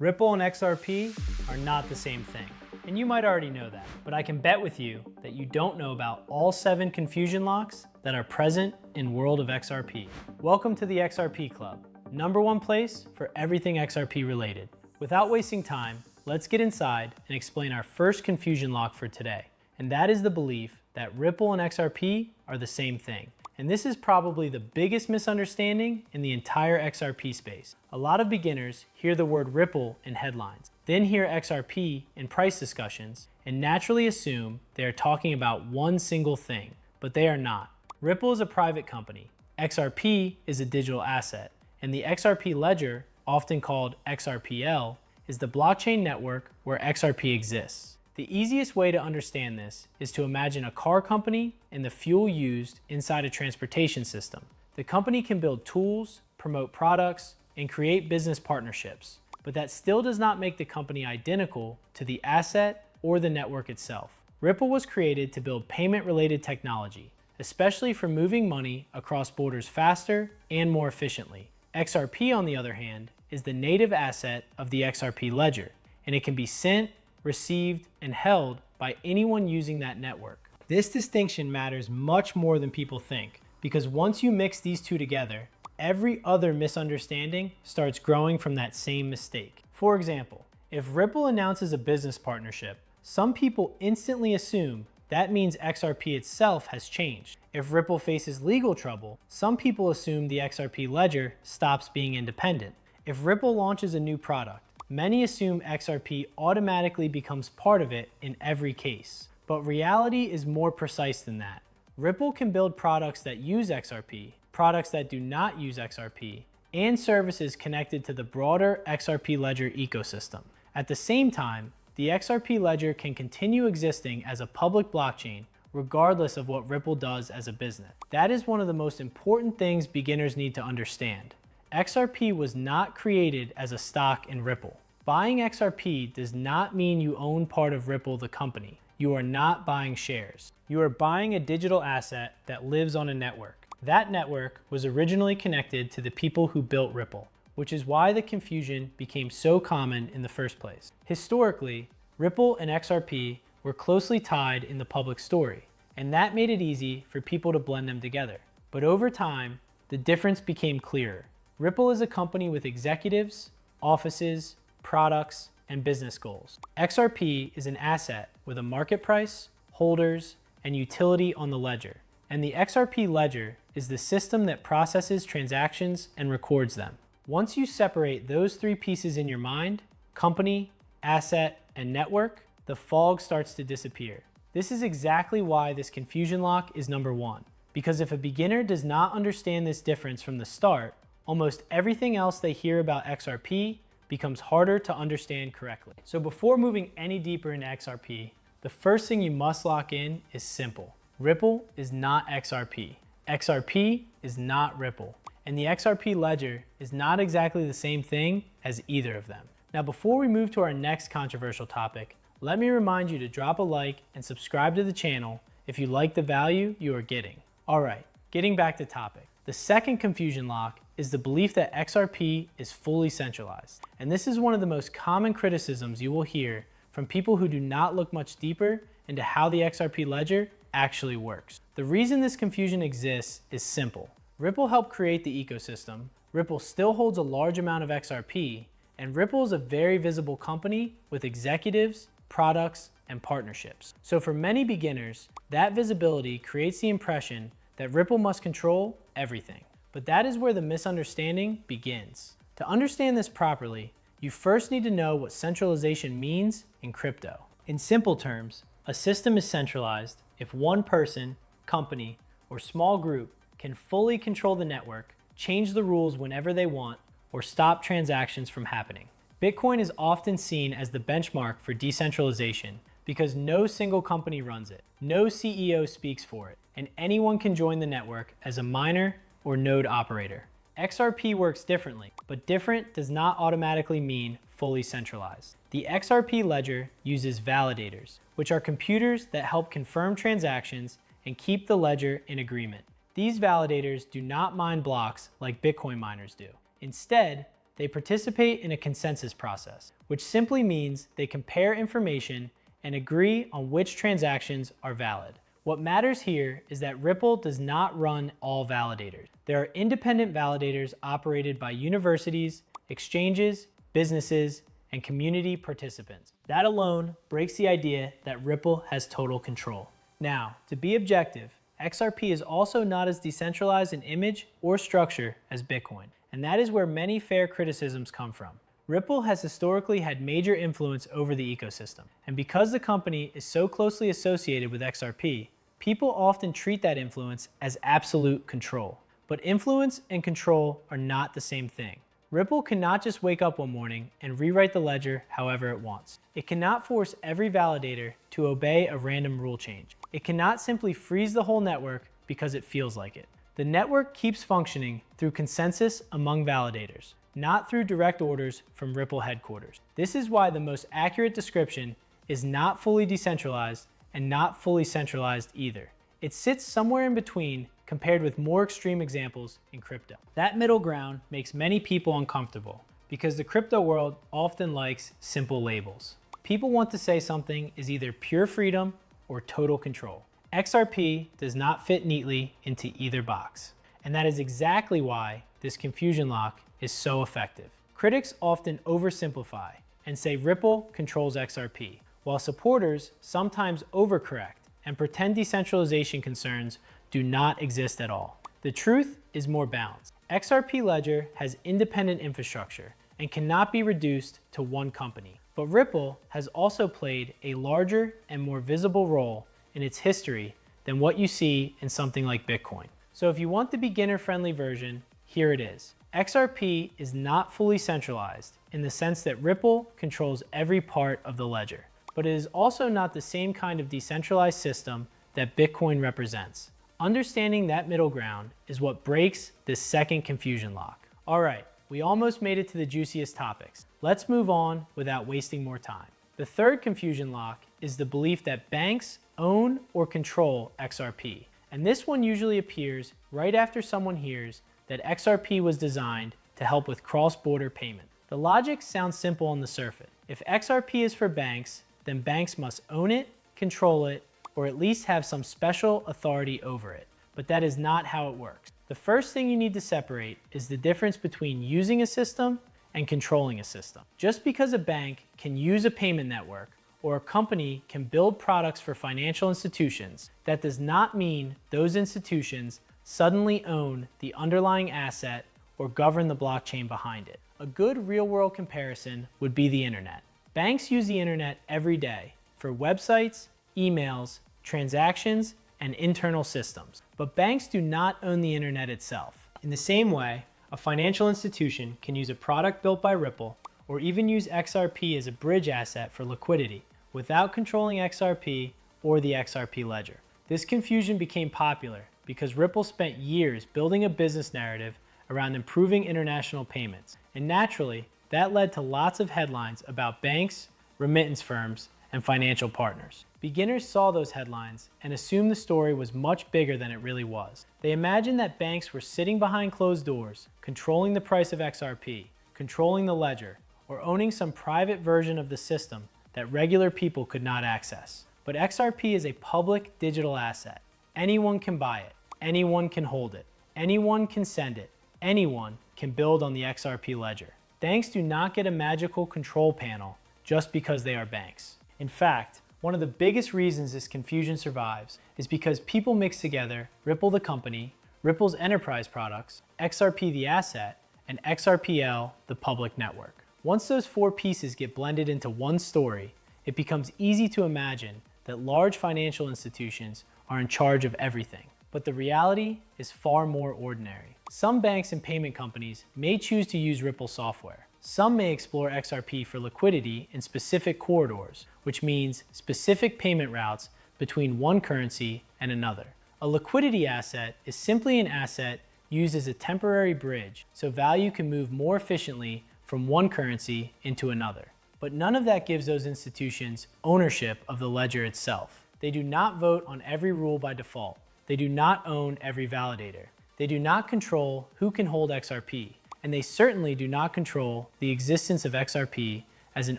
Ripple and XRP are not the same thing, and you might already know that, but I can bet with you that you don't know about all 7 confusion locks that are present in world of XRP. Welcome to the XRP Club, #1 place for everything XRP related. Without wasting time, let's get inside and explain our first confusion lock for today, and that is the belief that Ripple and XRP are the same thing. And this is probably the biggest misunderstanding in the entire XRP space. A lot of beginners hear the word Ripple in headlines, then hear XRP in price discussions, and naturally assume they are talking about one single thing, but they are not. Ripple is a private company, XRP is a digital asset, and the XRP Ledger, often called XRPL, is the blockchain network where XRP exists. The easiest way to understand this is to imagine a car company and the fuel used inside a transportation system. The company can build tools, promote products, and create business partnerships, but that still does not make the company identical to the asset or the network itself. Ripple was created to build payment-related technology, especially for moving money across borders faster and more efficiently. XRP, on the other hand, is the native asset of the XRP Ledger, and it can be sent, received, and held by anyone using that network. This distinction matters much more than people think, because once you mix these two together, every other misunderstanding starts growing from that same mistake. For example, if Ripple announces a business partnership, some people instantly assume that means XRP itself has changed. If Ripple faces legal trouble, some people assume the XRP Ledger stops being independent. If Ripple launches a new product, many assume XRP automatically becomes part of it in every case. But reality is more precise than that. Ripple can build products that use XRP, products that do not use XRP, and services connected to the broader XRP Ledger ecosystem. At the same time, the XRP Ledger can continue existing as a public blockchain regardless of what Ripple does as a business. That is one of the most important things beginners need to understand. XRP was not created as a stock in Ripple. Buying XRP does not mean you own part of Ripple, the company. You are not buying shares. You are buying a digital asset that lives on a network. That network was originally connected to the people who built Ripple, which is why the confusion became so common in the first place. Historically, Ripple and XRP were closely tied in the public story, and that made it easy for people to blend them together. But over time, the difference became clearer. Ripple is a company with executives, offices, products, and business goals. XRP is an asset with a market price, holders, and utility on the ledger. And the XRP Ledger is the system that processes transactions and records them. Once you separate those 3 pieces in your mind, company, asset, and network, the fog starts to disappear. This is exactly why this confusion lock is #1. Because if a beginner does not understand this difference from the start, almost everything else they hear about XRP becomes harder to understand correctly. So before moving any deeper into XRP, the first thing you must lock in is simple. Ripple is not XRP. XRP is not Ripple. And the XRP Ledger is not exactly the same thing as either of them. Now, before we move to our next controversial topic, let me remind you to drop a like and subscribe to the channel if you like the value you are getting. All right, getting back to topic. The second confusion lock is the belief that XRP is fully centralized. And this is one of the most common criticisms you will hear from people who do not look much deeper into how the XRP Ledger actually works. The reason this confusion exists is simple. Ripple helped create the ecosystem, Ripple still holds a large amount of XRP, and Ripple is a very visible company with executives, products, and partnerships. So for many beginners, that visibility creates the impression that Ripple must control everything. But that is where the misunderstanding begins. To understand this properly, you first need to know what centralization means in crypto. In simple terms, a system is centralized if one person, company, or small group can fully control the network, change the rules whenever they want, or stop transactions from happening. Bitcoin is often seen as the benchmark for decentralization because no single company runs it, no CEO speaks for it, and anyone can join the network as a miner or node operator. XRP works differently, but different does not automatically mean fully centralized. The XRP Ledger uses validators, which are computers that help confirm transactions and keep the ledger in agreement. These validators do not mine blocks like Bitcoin miners do. Instead, They participate in a consensus process, which simply means they compare information and agree on which transactions are valid. What matters here is that Ripple does not run all validators. There are independent validators operated by universities, exchanges, businesses, and community participants. That alone breaks the idea that Ripple has total control. Now, to be objective, XRP is also not as decentralized in image or structure as Bitcoin, and that is where many fair criticisms come from. Ripple has historically had major influence over the ecosystem, and because the company is so closely associated with XRP, people often treat that influence as absolute control. But influence and control are not the same thing. Ripple cannot just wake up one morning and rewrite the ledger however it wants. It cannot force every validator to obey a random rule change. It cannot simply freeze the whole network because it feels like it. The network keeps functioning through consensus among validators, not through direct orders from Ripple headquarters. This is why the most accurate description is not fully decentralized and not fully centralized either. It sits somewhere in between compared with more extreme examples in crypto. That middle ground makes many people uncomfortable because the crypto world often likes simple labels. People want to say something is either pure freedom or total control. XRP does not fit neatly into either box. And that is exactly why this confusion lock is so effective. Critics often oversimplify and say Ripple controls XRP, while supporters sometimes overcorrect and pretend decentralization concerns do not exist at all. The truth is more balanced. XRP Ledger has independent infrastructure and cannot be reduced to one company. But Ripple has also played a larger and more visible role in its history than what you see in something like Bitcoin. So if you want the beginner-friendly version, here it is. XRP is not fully centralized in the sense that Ripple controls every part of the ledger, but it is also not the same kind of decentralized system that Bitcoin represents. Understanding that middle ground is what breaks this second confusion lock. All right, we almost made it to the juiciest topics. Let's move on without wasting more time. The third confusion lock is the belief that banks own or control XRP. And this one usually appears right after someone hears that XRP was designed to help with cross-border payment. The logic sounds simple on the surface. If XRP is for banks, then banks must own it, control it, or at least have some special authority over it. But that is not how it works. The first thing you need to separate is the difference between using a system and controlling a system. Just because a bank can use a payment network or a company can build products for financial institutions, that does not mean those institutions suddenly own the underlying asset or govern the blockchain behind it. A good real-world comparison would be the internet. Banks use the internet every day for websites, emails, transactions, and internal systems. But banks do not own the internet itself. In the same way, a financial institution can use a product built by Ripple or even use XRP as a bridge asset for liquidity without controlling XRP or the XRP ledger. This confusion became popular because Ripple spent years building a business narrative around improving international payments. And naturally, that led to lots of headlines about banks, remittance firms, and financial partners. Beginners saw those headlines and assumed the story was much bigger than it really was. They imagined that banks were sitting behind closed doors, controlling the price of XRP, controlling the ledger, or owning some private version of the system that regular people could not access. But XRP is a public digital asset. Anyone can buy it. Anyone can hold it. Anyone can send it. Anyone can build on the XRP ledger. Banks do not get a magical control panel just because they are banks. In fact, one of the biggest reasons this confusion survives is because people mix together Ripple the company, Ripple's enterprise products, XRP the asset, and XRPL the public network. Once those four pieces get blended into one story, it becomes easy to imagine that large financial institutions are in charge of everything. But the reality is far more ordinary. Some banks and payment companies may choose to use Ripple software. Some may explore XRP for liquidity in specific corridors, which means specific payment routes between one currency and another. A liquidity asset is simply an asset used as a temporary bridge, so value can move more efficiently from one currency into another. But none of that gives those institutions ownership of the ledger itself. They do not vote on every rule by default. They do not own every validator. They do not control who can hold XRP. and they certainly do not control the existence of XRP as an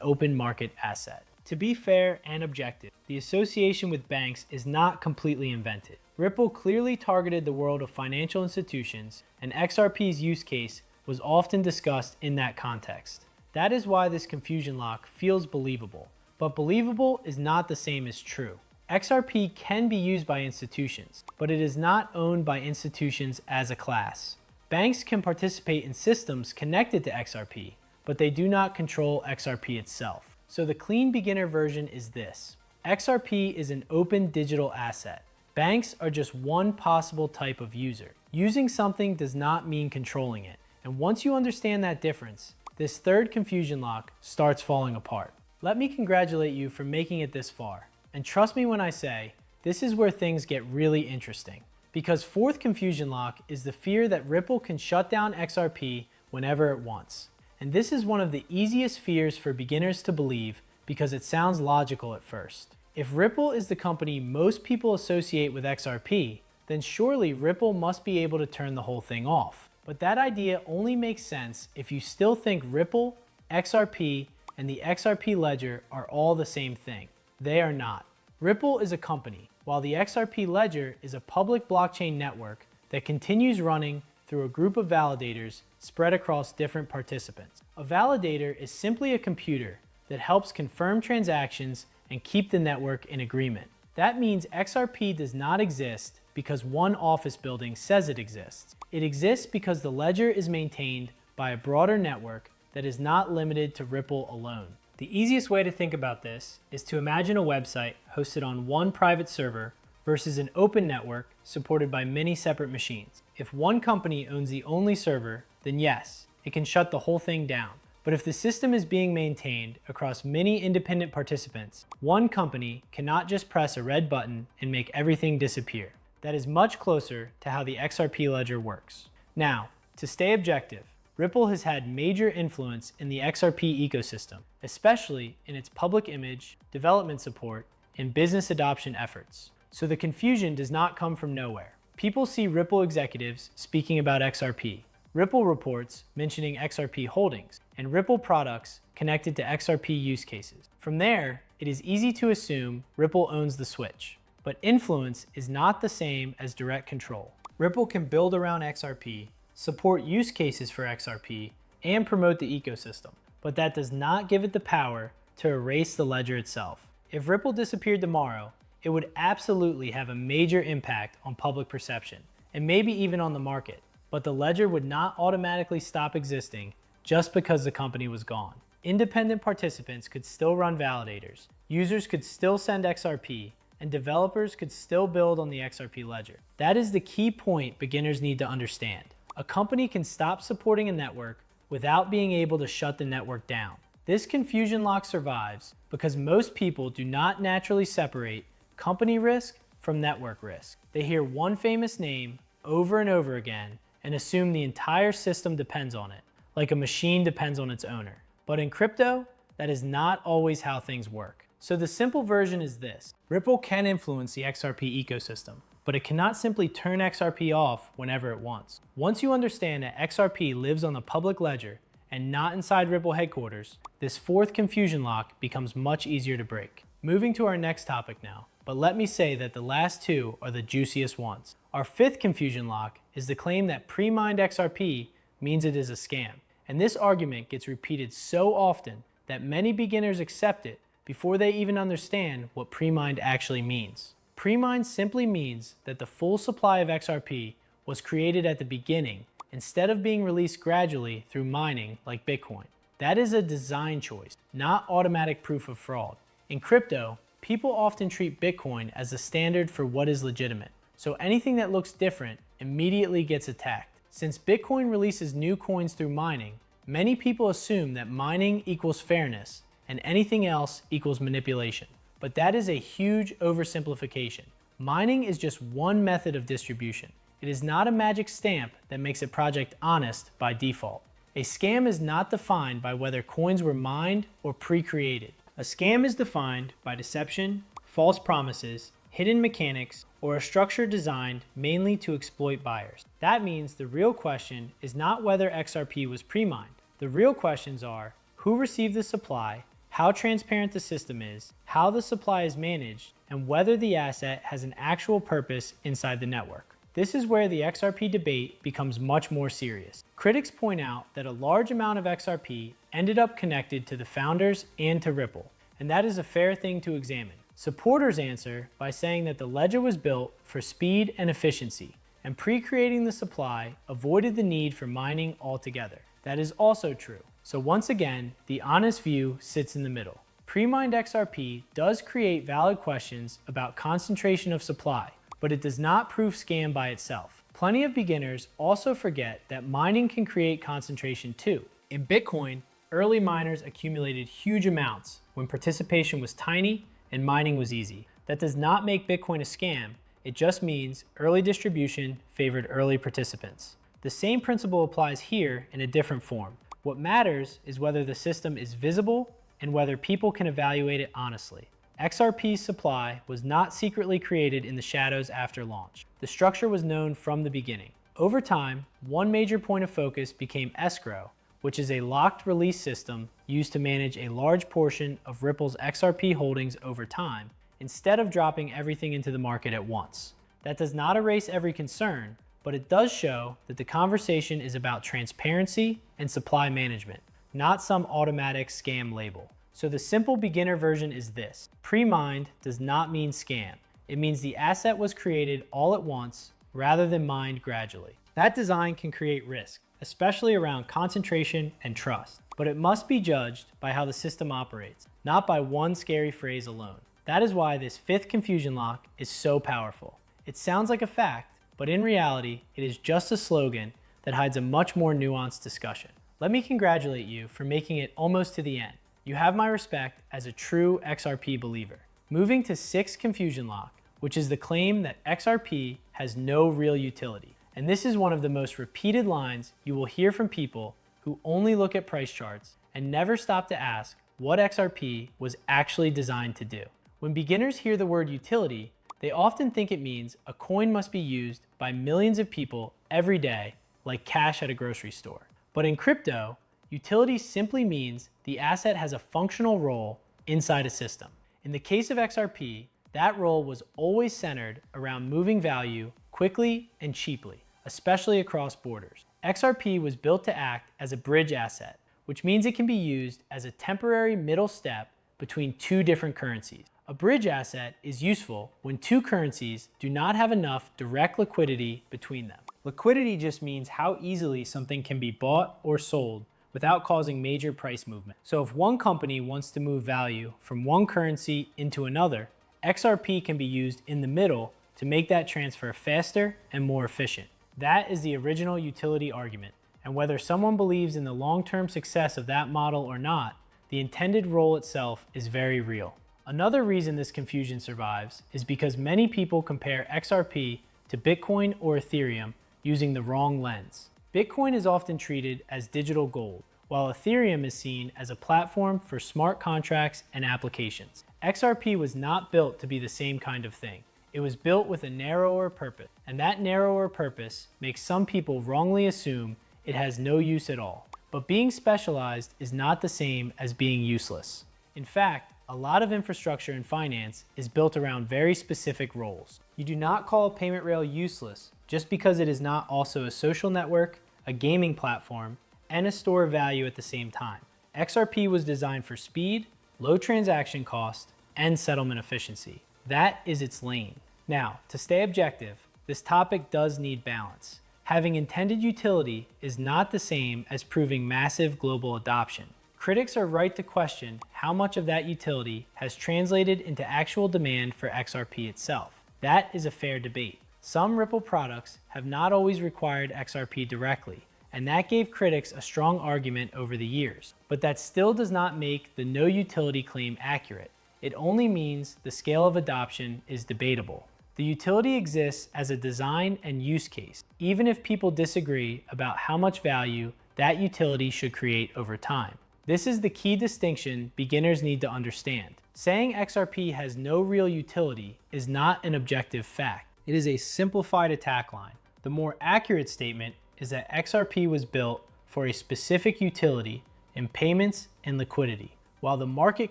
open market asset. To be fair and objective, the association with banks is not completely invented. Ripple clearly targeted the world of financial institutions, and XRP's use case was often discussed in that context. That is why this confusion lock feels believable, but believable is not the same as true. XRP can be used by institutions, but it is not owned by institutions as a class. Banks can participate in systems connected to XRP, but they do not control XRP itself. So the clean beginner version is this. XRP is an open digital asset. Banks are just one possible type of user. Using something does not mean controlling it. And once you understand that difference, this third confusion lock starts falling apart. Let me congratulate you for making it this far. And trust me when I say, this is where things get really interesting. Because fourth confusion lock is the fear that Ripple can shut down XRP whenever it wants. And this is one of the easiest fears for beginners to believe because it sounds logical at first. If Ripple is the company most people associate with XRP, then surely Ripple must be able to turn the whole thing off. But that idea only makes sense if you still think Ripple, XRP, and the XRP Ledger are all the same thing. They are not. Ripple is a company, while the XRP Ledger is a public blockchain network that continues running through a group of validators spread across different participants. A validator is simply a computer that helps confirm transactions and keep the network in agreement. That means XRP does not exist because one office building says it exists. It exists because the ledger is maintained by a broader network that is not limited to Ripple alone. The easiest way to think about this is to imagine a website hosted on one private server versus an open network supported by many separate machines. If one company owns the only server, then yes, it can shut the whole thing down. But if the system is being maintained across many independent participants, one company cannot just press a red button and make everything disappear. That is much closer to how the XRP ledger works. Now, to stay objective, Ripple has had major influence in the XRP ecosystem, especially in its public image, development support, and business adoption efforts. So the confusion does not come from nowhere. People see Ripple executives speaking about XRP, Ripple reports mentioning XRP holdings, and Ripple products connected to XRP use cases. From there, it is easy to assume Ripple owns the switch. But influence is not the same as direct control. Ripple can build around XRP, support use cases for XRP, and promote the ecosystem. But that does not give it the power to erase the ledger itself. If Ripple disappeared tomorrow, it would absolutely have a major impact on public perception, and maybe even on the market. But the ledger would not automatically stop existing just because the company was gone. Independent participants could still run validators, users could still send XRP, and developers could still build on the XRP ledger. That is the key point beginners need to understand. A company can stop supporting a network without being able to shut the network down. This confusion lock survives because most people do not naturally separate company risk from network risk. They hear one famous name over and over again and assume the entire system depends on it, like a machine depends on its owner. But in crypto, that is not always how things work. So the simple version is this. Ripple can influence the XRP ecosystem, but it cannot simply turn XRP off whenever it wants. Once you understand that XRP lives on the public ledger and not inside Ripple headquarters, this fourth confusion lock becomes much easier to break. Moving to our next topic now, but let me say that the last two are the juiciest ones. Our fifth confusion lock is the claim that pre-mined XRP means it is a scam. And this argument gets repeated so often that many beginners accept it before they even understand what pre-mined actually means. Pre-mined simply means that the full supply of XRP was created at the beginning instead of being released gradually through mining like Bitcoin. That is a design choice, not automatic proof of fraud. In crypto, people often treat Bitcoin as the standard for what is legitimate. So anything that looks different immediately gets attacked. Since Bitcoin releases new coins through mining, many people assume that mining equals fairness and anything else equals manipulation. But that is a huge oversimplification. Mining is just one method of distribution. It is not a magic stamp that makes a project honest by default. A scam is not defined by whether coins were mined or pre-created. A scam is defined by deception, false promises, hidden mechanics, or a structure designed mainly to exploit buyers. That means the real question is not whether XRP was pre-mined. The real questions are who received the supply, how transparent the system is, how the supply is managed, and whether the asset has an actual purpose inside the network. This is where the XRP debate becomes much more serious. Critics point out that a large amount of XRP ended up connected to the founders and to Ripple, and that is a fair thing to examine. Supporters answer by saying that the ledger was built for speed and efficiency, and pre-creating the supply avoided the need for mining altogether. That is also true. So once again, the honest view sits in the middle. Pre-mined XRP does create valid questions about concentration of supply, but it does not prove scam by itself. Plenty of beginners also forget that mining can create concentration too. In Bitcoin, early miners accumulated huge amounts when participation was tiny and mining was easy. That does not make Bitcoin a scam. It just means early distribution favored early participants. The same principle applies here in a different form. What matters is whether the system is visible and whether people can evaluate it honestly. XRP's supply was not secretly created in the shadows after launch. The structure was known from the beginning. Over time, one major point of focus became escrow, which is a locked release system used to manage a large portion of Ripple's XRP holdings over time, instead of dropping everything into the market at once. That does not erase every concern, but it does show that the conversation is about transparency and supply management, not some automatic scam label. So the simple beginner version is this: pre-mined does not mean scam. It means the asset was created all at once rather than mined gradually. That design can create risk, especially around concentration and trust, but it must be judged by how the system operates, not by one scary phrase alone. That is why this fifth confusion lock is so powerful. It sounds like a fact, but in reality, it is just a slogan that hides a much more nuanced discussion. Let me congratulate you for making it almost to the end. You have my respect as a true XRP believer. Moving to sixth confusion lock, which is the claim that XRP has no real utility. And this is one of the most repeated lines you will hear from people who only look at price charts and never stop to ask what XRP was actually designed to do. When beginners hear the word utility, they often think it means a coin must be used by millions of people every day, like cash at a grocery store. But in crypto, utility simply means the asset has a functional role inside a system. In the case of XRP, that role was always centered around moving value quickly and cheaply, especially across borders. XRP was built to act as a bridge asset, which means it can be used as a temporary middle step between two different currencies. A bridge asset is useful when two currencies do not have enough direct liquidity between them. Liquidity just means how easily something can be bought or sold without causing major price movement. So if one company wants to move value from one currency into another, XRP can be used in the middle to make that transfer faster and more efficient. That is the original utility argument, and whether someone believes in the long-term success of that model or not, the intended role itself is very real. Another reason this confusion survives is because many people compare XRP to Bitcoin or Ethereum using the wrong lens. Bitcoin is often treated as digital gold, while Ethereum is seen as a platform for smart contracts and applications. XRP was not built to be the same kind of thing. It was built with a narrower purpose, and that narrower purpose makes some people wrongly assume it has no use at all. But being specialized is not the same as being useless. In fact, a lot of infrastructure in finance is built around very specific roles. You do not call a payment rail useless just because it is not also a social network, a gaming platform, and a store of value at the same time. XRP was designed for speed, low transaction cost, and settlement efficiency. That is its lane. Now, to stay objective, this topic does need balance. Having intended utility is not the same as proving massive global adoption. Critics are right to question how much of that utility has translated into actual demand for XRP itself. That is a fair debate. Some Ripple products have not always required XRP directly, and that gave critics a strong argument over the years. But that still does not make the no utility claim accurate. It only means the scale of adoption is debatable. The utility exists as a design and use case, even if people disagree about how much value that utility should create over time. This is the key distinction beginners need to understand. Saying XRP has no real utility is not an objective fact. It is a simplified attack line. The more accurate statement is that XRP was built for a specific utility in payments and liquidity, while the market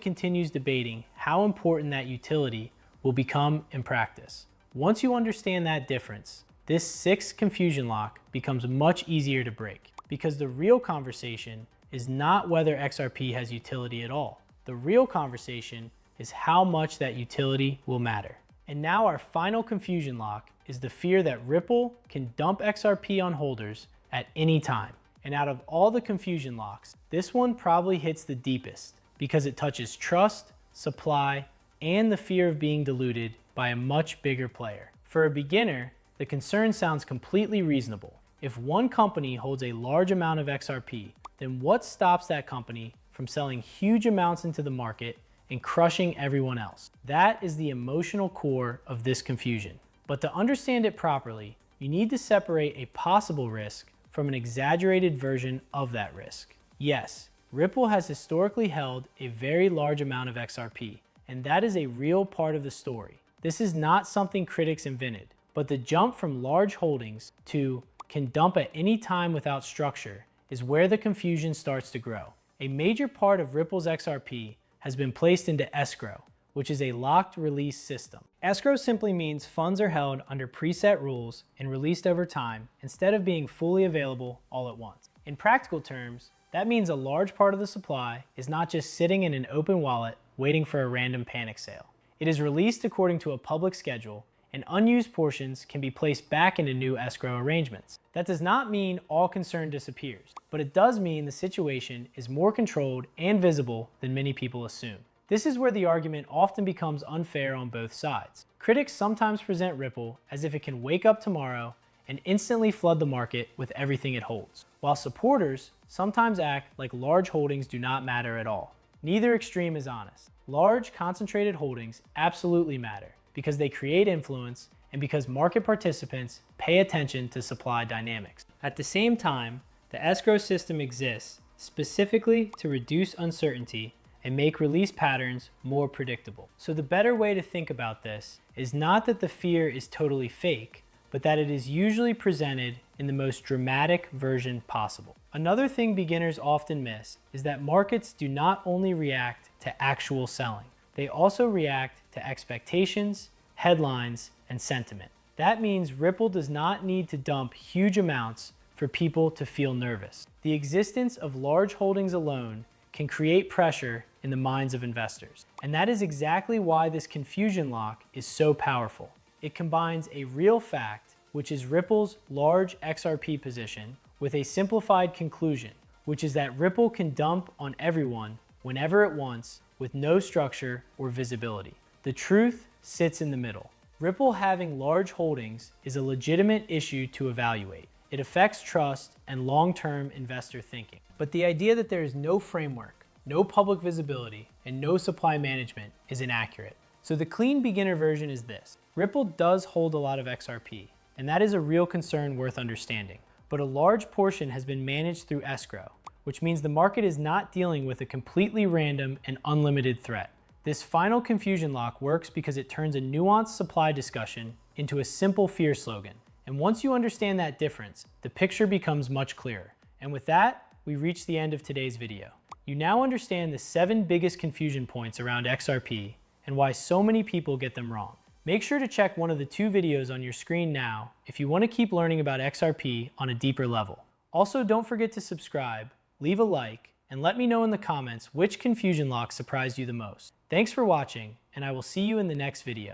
continues debating how important that utility will become in practice. Once you understand that difference, this sixth confusion lock becomes much easier to break, because the real conversation is not whether XRP has utility at all. The real conversation is how much that utility will matter. And now our final confusion lock is the fear that Ripple can dump XRP on holders at any time. And out of all the confusion locks, this one probably hits the deepest because it touches trust, supply, and the fear of being diluted by a much bigger player. For a beginner, the concern sounds completely reasonable. If one company holds a large amount of XRP, then what stops that company from selling huge amounts into the market and crushing everyone else? That is the emotional core of this confusion. But to understand it properly, you need to separate a possible risk from an exaggerated version of that risk. Yes, Ripple has historically held a very large amount of XRP, and that is a real part of the story. This is not something critics invented, but the jump from large holdings to can dump at any time without structure is where the confusion starts to grow. A major part of Ripple's XRP has been placed into escrow, which is a locked release system. Escrow simply means funds are held under preset rules and released over time instead of being fully available all at once. In practical terms, that means a large part of the supply is not just sitting in an open wallet waiting for a random panic sale. It is released according to a public schedule, and unused portions can be placed back into new escrow arrangements. That does not mean all concern disappears, but it does mean the situation is more controlled and visible than many people assume. This is where the argument often becomes unfair on both sides. Critics sometimes present Ripple as if it can wake up tomorrow and instantly flood the market with everything it holds, while supporters sometimes act like large holdings do not matter at all. Neither extreme is honest. Large, concentrated holdings absolutely matter because they create influence and because market participants pay attention to supply dynamics. At the same time, the escrow system exists specifically to reduce uncertainty and make release patterns more predictable. So the better way to think about this is not that the fear is totally fake, but that it is usually presented in the most dramatic version possible. Another thing beginners often miss is that markets do not only react to actual selling, they also react to expectations, headlines, and sentiment. That means Ripple does not need to dump huge amounts for people to feel nervous. The existence of large holdings alone can create pressure in the minds of investors. And that is exactly why this confusion lock is so powerful. It combines a real fact, which is Ripple's large XRP position, with a simplified conclusion, which is that Ripple can dump on everyone whenever it wants with no structure or visibility. The truth sits in the middle. Ripple having large holdings is a legitimate issue to evaluate. It affects trust and long-term investor thinking. But the idea that there is no framework, no public visibility, and no supply management is inaccurate. So the clean beginner version is this. Ripple does hold a lot of XRP, and that is a real concern worth understanding. But a large portion has been managed through escrow, which means the market is not dealing with a completely random and unlimited threat. This final confusion lock works because it turns a nuanced supply discussion into a simple fear slogan. And once you understand that difference, the picture becomes much clearer. And with that, we reach the end of today's video. You now understand the 7 biggest confusion points around XRP and why so many people get them wrong. Make sure to check one of the 2 videos on your screen now if you want to keep learning about XRP on a deeper level. Also, don't forget to subscribe, leave a like, and let me know in the comments which confusion lock surprised you the most. Thanks for watching, and I will see you in the next video.